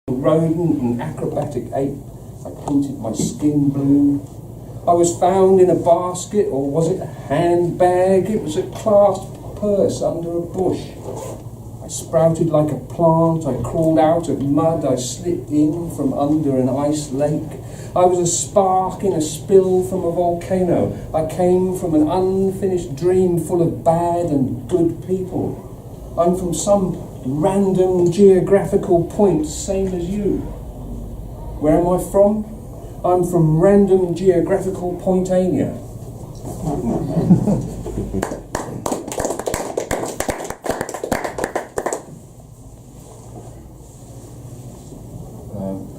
Rodent and acrobatic ape, I painted my skin blue. I was found in a basket, or was it a handbag? It was a clasped purse under a bush. I sprouted like a plant, I crawled out of mud, I slipped in from under an ice lake. I was a spark in a spill from a volcano. I came from an unfinished dream full of bad and good people. I'm from some random geographical point, same as you. Where am I from? I'm from random geographical Pointania.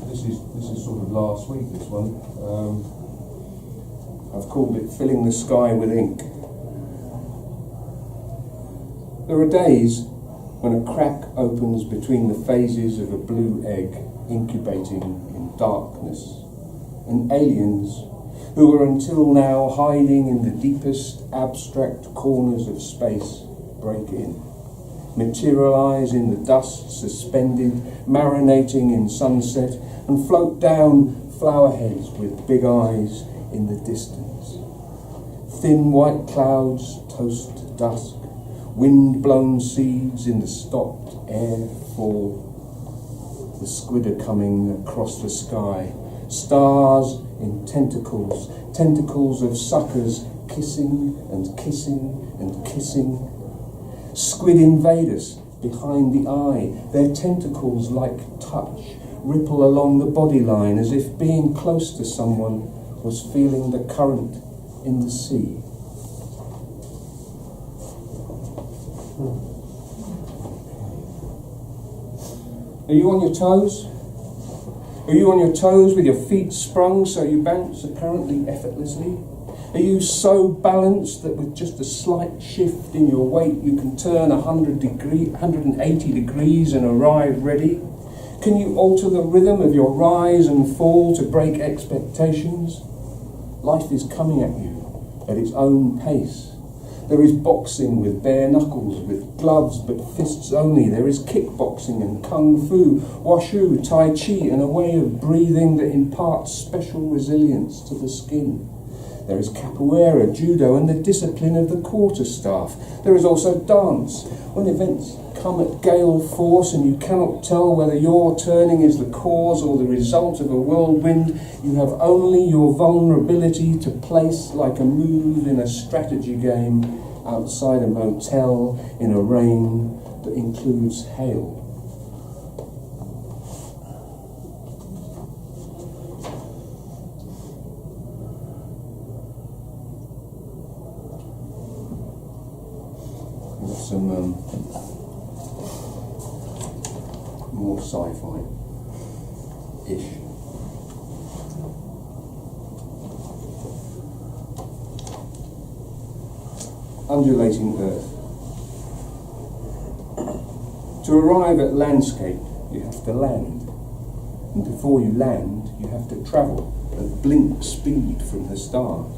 This is sort of last week, this one. I've called it Filling the Sky with Ink. There are days when a crack opens between the phases of a blue egg incubating in darkness, and aliens who were until now hiding in the deepest abstract corners of space break in, materialize in the dust suspended, marinating in sunset, and float down flower heads with big eyes in the distance. Thin white clouds toast to dusk, wind-blown seeds in the stopped air fall. The squid are coming across the sky, stars in tentacles, tentacles of suckers kissing and kissing and kissing. Squid invade us behind the eye, their tentacles like touch ripple along the body line as if being close to someone was feeling the current in the sea. Are you on your toes? Are you on your toes with your feet sprung so you bounce apparently effortlessly? Are you so balanced that with just a slight shift in your weight you can turn 180 degrees and arrive ready? Can you alter the rhythm of your rise and fall to break expectations? Life is coming at you at its own pace. There is boxing with bare knuckles, with gloves but fists only. There is kickboxing and kung fu, wushu, tai chi, and a way of breathing that imparts special resilience to the skin. There is capoeira, judo, and the discipline of the quarterstaff. There is also dance. When events come at gale force and you cannot tell whether your turning is the cause or the result of a whirlwind, you have only your vulnerability to place like a move in a strategy game outside a motel in a rain that includes hail. Some more sci-fi-ish. Undulating Earth. To arrive at landscape, you have to land. And before you land, you have to travel at blink speed from the stars.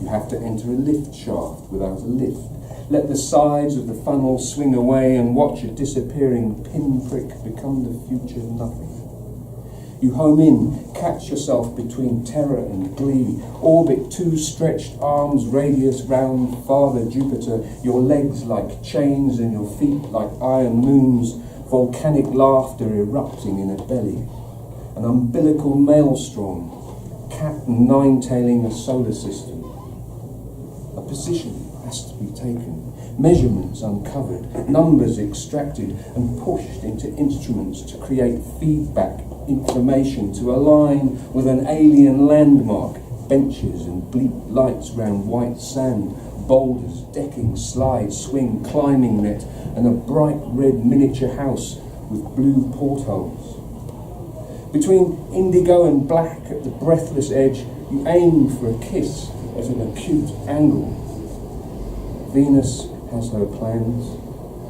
You have to enter a lift shaft without a lift. Let the sides of the funnel swing away and watch a disappearing pinprick become the future nothing. You home in, catch yourself between terror and glee, orbit two stretched arms radius round Father Jupiter, your legs like chains and your feet like iron moons, volcanic laughter erupting in a belly. An umbilical maelstrom, cat and nine-tailing a solar system. A position has to be taken, measurements uncovered, numbers extracted and pushed into instruments to create feedback information to align with an alien landmark, benches and bleak lights round white sand, boulders, decking, slide, swing, climbing net, and a bright red miniature house with blue portholes. Between indigo and black at the breathless edge, you aim for a kiss at an acute angle. Venus has her plans.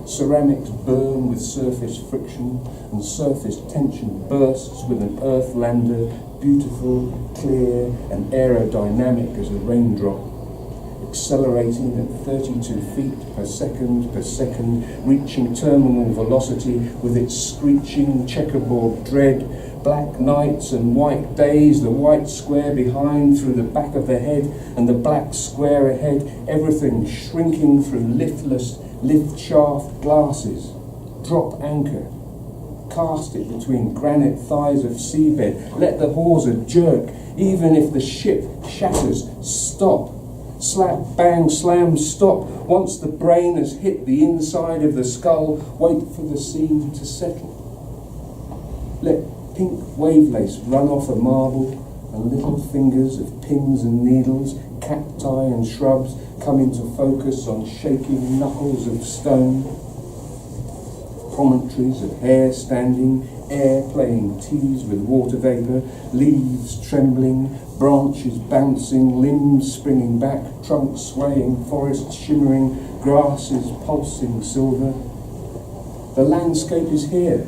Ceramics burn with surface friction, and surface tension bursts with an Earthlander, beautiful, clear, and aerodynamic as a raindrop. accelerating at 32 feet per second, reaching terminal velocity with its screeching checkerboard dread, black nights and white days, the white square behind through the back of the head and the black square ahead, everything shrinking through liftless, lift shaft glasses. Drop anchor. Cast it between granite thighs of seabed. Let the hawser jerk, even if the ship shatters. Stop. Slap, bang, slam, stop. Once the brain has hit the inside of the skull, wait for the scene to settle. Let pink wave lace run off a marble, and little fingers of pins and needles, cacti and shrubs come into focus on shaking knuckles of stone. Promontories of hair standing, air playing tease with water vapour, leaves trembling, branches bouncing, limbs springing back, trunks swaying, forests shimmering, grasses pulsing silver. The landscape is here,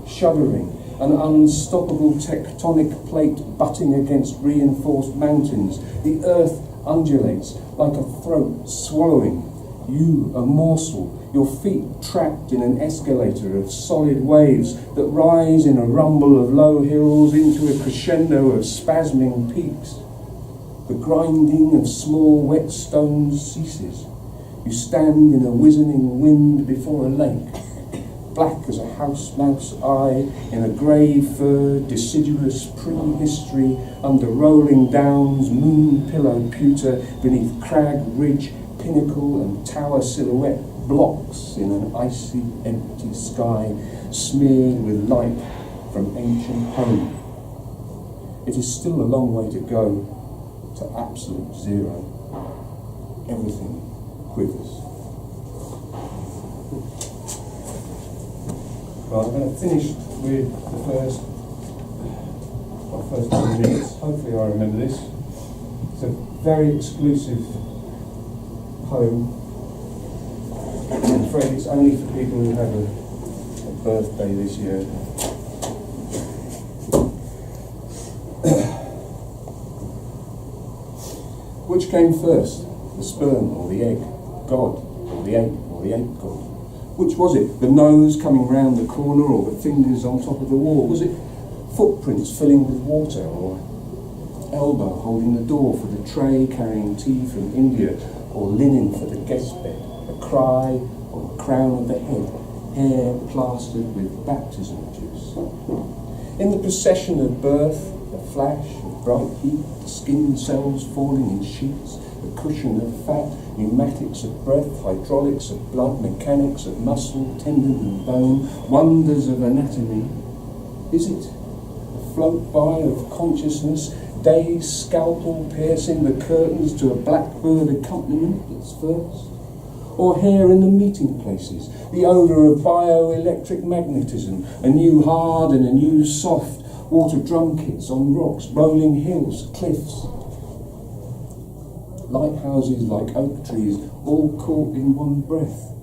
shuddering, an unstoppable tectonic plate butting against reinforced mountains. The earth undulates like a throat swallowing. You, a morsel, your feet trapped in an escalator of solid waves that rise in a rumble of low hills into a crescendo of spasming peaks. The grinding of small wet stones ceases. You stand in a wizening wind before a lake, black as a house mouse eye in a grey fur, deciduous prehistory under rolling downs, moon pillow pewter beneath crag ridge, pinnacle and tower silhouette blocks in an icy empty sky smeared with light from ancient home. It is still a long way to go to absolute zero. Everything quivers. Right, I'm going to finish with the first 2 minutes. Hopefully I remember this. It's a very exclusive poem. I'm afraid it's only for people who have a birthday this year. Which came first, the sperm or the egg? God, or the ape, or the ape god? Which was it? The nose coming round the corner or the fingers on top of the wall? Was it footprints filling with water or elbow holding the door for the tray carrying tea from India or linen for the guest bed? A cry or a crown of the head, hair plastered with baptism juice? In the procession of birth, the flash of bright heat, the skin cells falling in sheets, the cushion of fat, pneumatics of breath, hydraulics of blood, mechanics of muscle, tendon and bone, wonders of anatomy. Is it a float by of consciousness, days scalpel piercing the curtains to a blackbird accompaniment that's first? Or here in the meeting places, the odour of bioelectric magnetism, a new hard and a new soft, water drum kits on rocks, rolling hills, cliffs. Lighthouses like oak trees, all caught in one breath.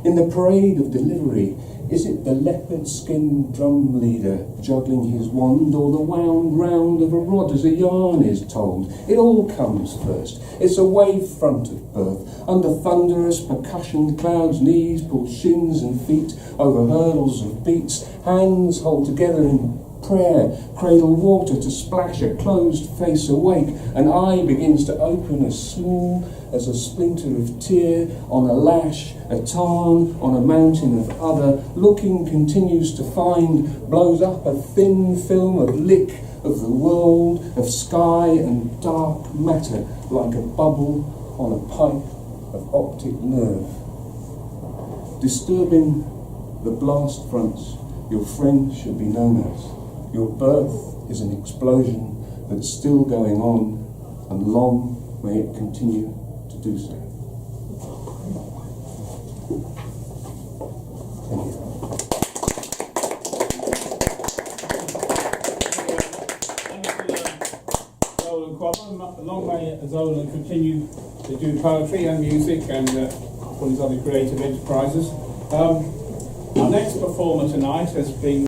In the parade of delivery, is it the leopard-skinned drum leader juggling his wand, or the wound round of a rod as a yarn is told? It all comes first. It's a wave front of birth. Under thunderous percussion clouds, knees pull shins and feet over hurdles of beats. Hands hold together in prayer, cradle water to splash a closed face awake. An eye begins to open as small as a splinter of tear on a lash, a tarn on a mountain of other. Looking continues to find, blows up a thin film of lick of the world, of sky and dark matter, like a bubble on a pipe of optic nerve. Disturbing the blast fronts, your friend should be known as. Your birth is an explosion that's still going on, and long may it continue to do so. Thank you. Zolan Quobble. Long may Zolan continue to do poetry and music and all his other creative enterprises. Our next performer tonight has been